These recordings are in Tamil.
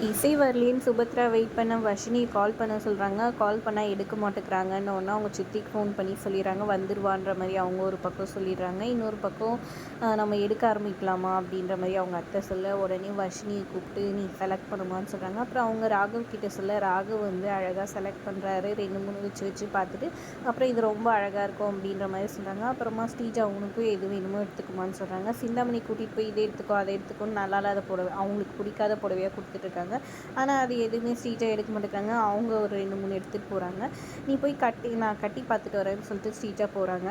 இசை வரலேன்னு சுபத்ரா வெயிட் பண்ண வர்ஷினி கால் பண்ண சொல்கிறாங்க. கால் பண்ணால் எடுக்க மாட்டேங்கிறாங்கன்னு ஒன்று அவங்க சித்திக்கு ஃபோன் பண்ணி சொல்லிடுறாங்க. வந்துடுவான்ற மாதிரி அவங்க ஒரு பக்கம் சொல்லிடுறாங்க. இன்னொரு பக்கம் நம்ம எடுக்க ஆரம்பிக்கலாமா அப்படின்ற மாதிரி அவங்க அத்தை சொல்ல, உடனே வர்ஷினியை கூப்பிட்டு நீ செலக்ட் பண்ணுமான்னு சொல்கிறாங்க. அப்புறம் அவங்க ராகவ் கிட்டே சொல்ல, ராகவ் வந்து அழகாக செலக்ட் பண்ணுறாரு. 2 3 வச்சு பார்த்துட்டு அப்புறம் இது ரொம்ப அழகாக இருக்கும் அப்படின்ற மாதிரி சொல்கிறாங்க. அப்புறமா ஸ்ரீஜா அவனுக்கும் எது வேணுமோ எடுத்துக்குமான்னு சொல்கிறாங்க. சிந்தாமணி கூட்டிகிட்டு போய் இதை எடுத்துக்கோ அதை எடுத்துக்கோன்னு நல்லா இல்லாத புடவை, அவங்களுக்கு பிடிக்காத புடவையாக கொடுத்துட்ருக்காங்க. ஆனால் அது எதுவுமே ஸ்ரீஜா எடுக்க மாட்டேங்கிறாங்க. அவங்க ஒரு 2 3 எடுத்துகிட்டு போகிறாங்க. நீ போய் நான் கட்டி பார்த்துட்டு வரேன்னு சொல்லிட்டு ஸ்ரீஜா போகிறாங்க.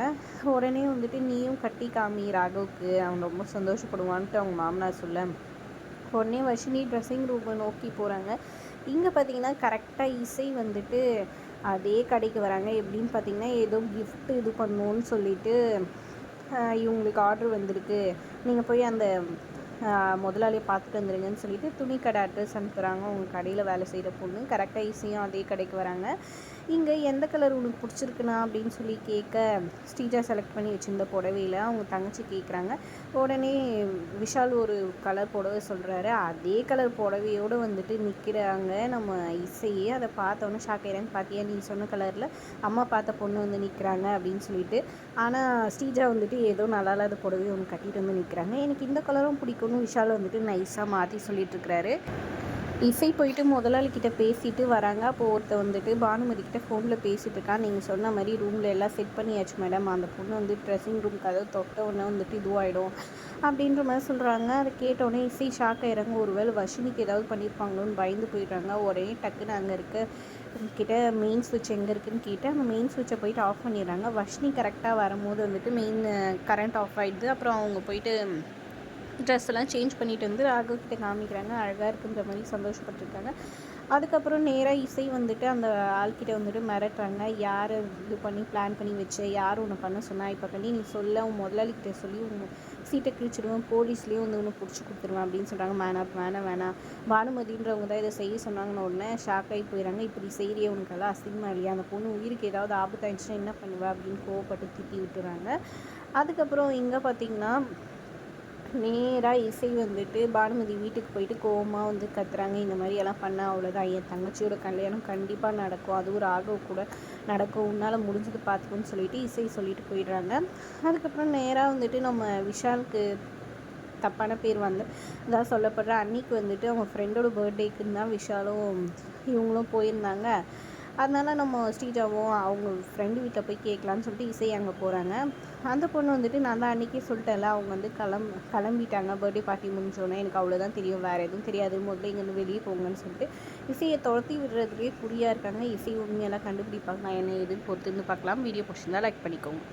உடனே வந்துட்டு நீயும் கட்டி காமி ராகவுக்கு, அவன் ரொம்ப சந்தோஷப்படுவான்ட்டு அவங்க மாமனார் சொல்ல, உடனே வர்ஷினி ட்ரெஸ்ஸிங் ரூமை நோக்கி போகிறாங்க. இங்கே பார்த்தீங்கன்னா கரெக்டாக இசை வந்துட்டு அதே கடைக்கு வராங்க. எப்படின்னு பார்த்தீங்கன்னா ஏதோ கிஃப்ட் இது பண்ணணுன்னு சொல்லிட்டு இவங்களுக்கு ஆர்டர் வந்திருக்கு, நீங்கள் போய் அந்த முதலாளியை பார்த்துட்டு வந்துடுங்கன்னு சொல்லிட்டு துணி கடை அட்ரஸ் அனுப்புகிறாங்க. அவங்க கடையில் வேலை செய்கிற பொண்ணு. கரெக்டாக இசையும் அதே கடைக்கு வராங்க. இங்கே எந்த கலர் உனக்கு பிடிச்சிருக்குண்ணா அப்படின்னு சொல்லி கேட்க, ஸ்ரீஜா செலக்ட் பண்ணி வச்சுருந்த புடவையில் அவங்க தங்கச்சி கேட்குறாங்க. உடனே விஷால் ஒரு கலர் புடவை சொல்கிறாரு. அதே கலர் புடவையோடு வந்துட்டு நிற்கிறாங்க நம்ம இசையே. அதை பார்த்தோன்னே ஷாக் ஆகிறாங்க. பார்த்தியா நீ சொன்ன கலரில் அம்மா பார்த்த பொண்ணு வந்து நிற்கிறாங்க அப்படின்னு சொல்லிட்டு. ஆனால் ஸ்ரீஜா வந்துட்டு ஏதோ நல்லா இல்லாத புடவையை ஒன்று கட்டிட்டு வந்து நிற்கிறாங்க. எனக்கு இந்த கலரும் பிடிக்கும்னு விஷால் வந்துட்டு நைஸாக மாற்றி சொல்லிட்டுருக்கிறாரு. இசை போயிட்டு முதலாளிக்கிட்ட பேசிட்டு வராங்க. அப்போது ஒருத்தர் வந்துட்டு பானுமதி கிட்ட ஃபோனில் பேசிகிட்டு இருக்கான். நீங்கள் சொன்ன மாதிரி ரூமில் எல்லாம் செட் பண்ணியாச்சு மேடம், அந்த பொண்ணு வந்து ட்ரெஸ்ஸிங் ரூமுக்கு அதாவது தொட்ட உடனே வந்துட்டு இதுவாகிடும் அப்படின்ற மாதிரி சொல்கிறாங்க. அதை கேட்டோடனே இசை ஷாக் ஆகிடுறாங்க. ஒருவேளை வர்ஷினிக்கு ஏதாவது பண்ணியிருப்பாங்களோன்னு பயந்து போயிடுறாங்க. உடனே டக்குன்னு அங்கே இருக்க கிட்ட மெயின் சுவிட்ச் எங்கே இருக்குதுன்னு கேட்டு அந்த மெயின் சுவிட்சை போயிட்டு ஆஃப் பண்ணிடுறாங்க. வர்ஷினி கரெக்டாக வரும்போது வந்துட்டு மெயின் கரண்ட் ஆஃப் ஆகிடுது. அப்புறம் அவங்க போயிட்டு ட்ரெஸ் எல்லாம் சேஞ்ச் பண்ணிட்டு வந்து ராகவ் கிட்ட காமிக்கிறாங்க. அழகாக இருக்குன்ற மாதிரி சந்தோஷப்பட்டுருக்காங்க. அதுக்கப்புறம் நேராக இசை வந்துட்டு அந்த ஆள்கிட்ட வந்துட்டு மிரட்டுறாங்க. யார் இது பண்ணி பிளான் பண்ணி வச்சு யார் ஒன்று பண்ண சொன்னால், இப்போ கண்டி நீ சொல்ல உன் முதலாளிக்கிட்ட சொல்லி உன் சீட்டை கிழிச்சிடுவேன், போலீஸ்லேயும் வந்து ஒன்று பிடிச்சி கொடுத்துருவேன் அப்படின்னு சொல்கிறாங்க. வேணாம் பானுமதின்றவங்க தான் இதை செய்ய சொன்னாங்கன்னு உடனே ஷாக் ஆகி போயிடறாங்க. இப்படி செய்கிறிய உனக்கெல்லாம் அசிங்கமாக இல்லையா, அந்த பொண்ணு உயிருக்கு ஏதாவது ஆபத்தாயிடுச்சுன்னா என்ன பண்ணுவேன் அப்படின்னு கோவப்பட்டு திட்டி விட்டுறாங்க. அதுக்கப்புறம் இங்கே பார்த்திங்கன்னா நேராக இசை வந்துட்டு பானுமதி வீட்டுக்கு போயிட்டு கோவமாக வந்து கத்துறாங்க. இந்த மாதிரி எல்லாம் பண்ணால் அவ்வளோதான், என் தங்கச்சியோட கல்யாணம் கண்டிப்பாக நடக்கும், அதுவும் ராகவ் கூட நடக்கும், உன்னால் முடிஞ்சது பார்த்துக்கோன்னு சொல்லிட்டு இசை சொல்லிட்டு போயிடுறாங்க. அதுக்கப்புறம் நேராக வந்துட்டு நம்ம விஷாலுக்கு தப்பான பேர் வந்து அதான் சொல்லப்படுற அன்னைக்கு வந்துட்டு அவங்க ஃப்ரெண்டோட பர்த்டேக்குன்னு தான் விஷாலும் இவங்களும் போயிருந்தாங்க. அதனால் நம்ம ஸ்ரீஜாவும் அவங்க ஃப்ரெண்டு வீட்டில் போய் கேட்கலான்னு சொல்லிட்டு இசை அங்கே போகிறாங்க. அந்த பொண்ணு வந்துட்டு நான் தான் அன்றைக்கே சொல்லிட்டேன்ல, அவங்க வந்து கிளம்பிட்டாங்க பர்த்டே பார்ட்டி முடிஞ்சோன்னே, எனக்கு அவ்வளோதான் தெரியும், வேறு எதுவும் தெரியாது, முதல்ல இங்கேருந்து வெளியே போங்கன்னு சொல்லிட்டு இசையை துரத்தி விடுறதுலேயே குறியாக இருக்காங்க. இசை உண்மையெல்லாம் கண்டுபிடிப்பாங்க. நான் என்ன எதுன்னு பொறுத்துன்னு பார்க்கலாம். வீடியோ பிடிச்சிருந்தா லைக் பண்ணிக்கோங்க.